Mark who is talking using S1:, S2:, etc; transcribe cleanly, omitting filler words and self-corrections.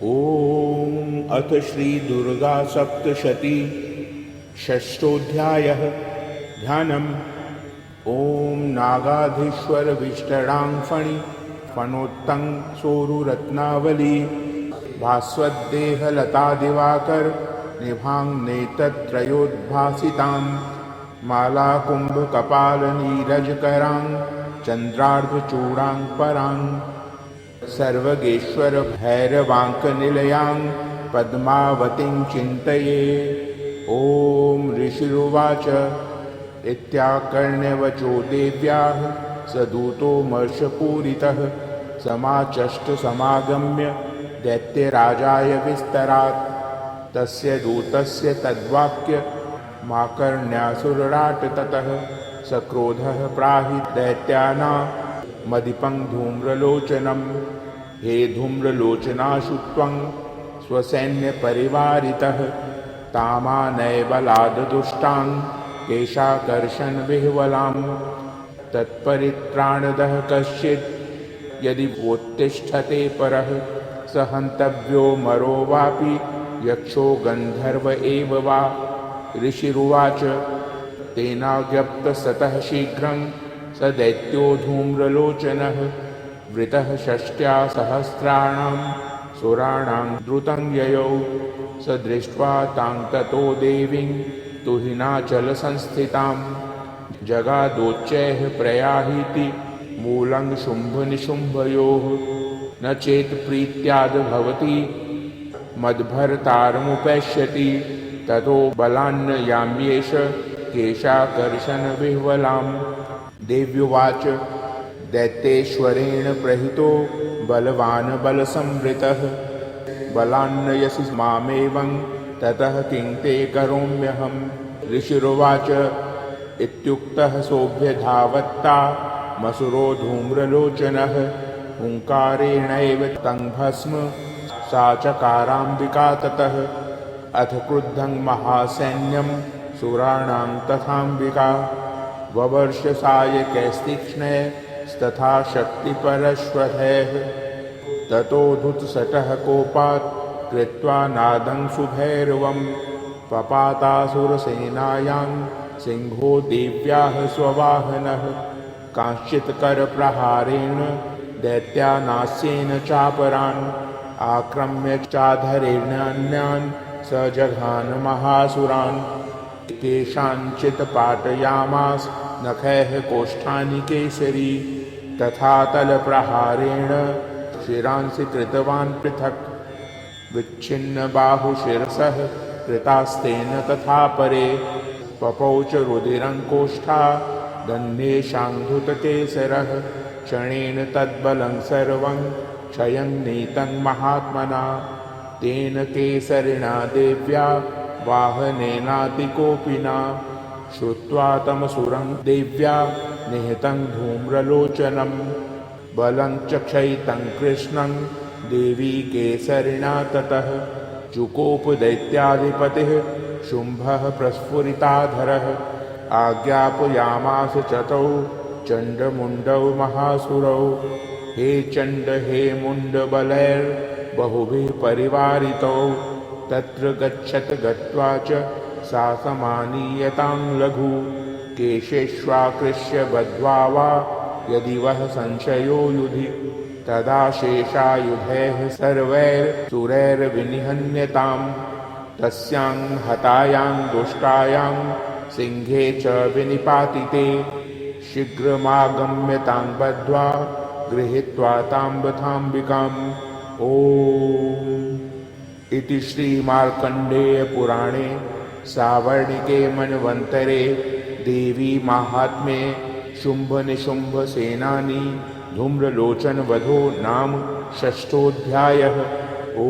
S1: ॐ अथ श्री दुर्गा सप्तशती षष्ठोऽध्यायः ध्यानम्। ॐ नागाधीश्वर विष्टरां फणि फणोत्तं सोरुरत्नावली भास्वद्देह लता दिवाकर निभां नेतत्रयोद्भासितां माला कुंभ कपाल नीरजकरां चंद्रार्धचूड़ां परां सर्वगेश्वर भैरवांकनिलयां पद्मावतीं चिन्तये। ॐ ऋषिरुवाच इत्याकर्ण्यवचो देव्याः स दूतोऽमर्षपूरितः समाचष्ट समागम्य दैत्यराजाय विस्तरात्। तस्य दूतस्य तद्वाक्य माकर्ण्यासुरराट ततः सक्रोधः प्राहि दैत्यानां मदिपं धूम्रलोचनं हे धूम्रलोचनाशु त्वं स्वसैन्यपरिवारितः तामानय बलाद्दुष्टां केशाकर्षन् विह्वलां तत्परित्राणदः कश्चित् यदि वोत्तिष्ठते परः स हन्तव्यो मरो वापि यक्षो गन्धर्व एव वा। ऋषिरुवाच तेनाज्ञप्तस्ततः शीघ्रं स दैत्यो धूम्रलोचनः वृतः षष्ट्या सहस्राणां सुराणां द्रुतं ययौ स दृष्ट्वा तां ततो देवीं तुहिनाचलसंस्थितां जगादोच्चैः प्रयाहीति मूलं शुम्भनिशुम्भयोः न चेत् प्रीत्याद् भवति मद्भर्तारमुपैष्यति ततो बलान्नयाम्येष केशाकर्षणविह्वलां। देव्युवाच दैत्येश्वरेण प्रहितो बलवान् बलसंवृतः बलान्नयसि मामेवं ततः किं ते करोम्यहम्। ऋषिरुवाच इत्युक्तः सोऽभ्यधावत्ता मसुरो धूम्रलोचनः हुङ्कारेणैव तं भस्म सा चकाराम्बिका ततः अथ क्रुद्धं महासैन्यं सुराणां तथाम्बिका ववर्ष सायकैस्तीक्ष्णैस्तथा शक्तिपरश्वधैः ततोऽधुत्सटः कोपात् कृत्वा नादं सुभैरवं पपातासुरसेनायां सिंहो देव्याः स्ववाहनः कांश्चित्करप्रहारेण दैत्यानास्येन चापरान् आक्रम्य चाधरेणान्यान् स जघान महासुरान् केषाञ्चित् पाटयामास नखैः कोष्ठानि केसरी तथा तलप्रहारेण शिरांसि कृतवान् पृथक् विच्छिन्न बाहुशिरसः कृतास्तेन तथा परे पपौ च रुधिरं कोष्ठा दह्नेशान्धुतकेसरः क्षणेन तद्बलं सर्वं क्षयं नीतं महात्मना तेन केसरिणा देव्या वाहनेनातिकोपिना श्रुत्वा तमसुरं देव्या निहतं धूम्रलोचनं बलं चक्षयितं कृष्णं देवी केसरिणा ततः चुकोप दैत्याधिपतिः शुम्भः प्रस्फुरिताधरः आज्ञापयामास चतौ चण्डमुण्डौ महासुरौ हे चण्ड हे मुण्डबलैर्बहुभिः परिवारितौ तत्र गच्छत गत्वा च सा समानीयतां लघु केशेष्वाकृष्य बद्ध्वा वा यदि वः संशयो युधि तदा शेषायुधैः सर्वैर्सुरैर्विनिहन्यतां तस्यां हतायां दुष्टायां सिंहे च विनिपातिते शीघ्रमागम्य तां बद्ध्वा गृहीत्वा तां बथाम्बिकाम्। ॐ इति श्रीमार्कण्डेय पुराणे सावर्णिके मन्वन्तरे देवी माहात्म्ये शुम्भनिशुम्भ सेनानी धूम्रलोचन वधो नाम षष्ठोऽध्यायः। ॐ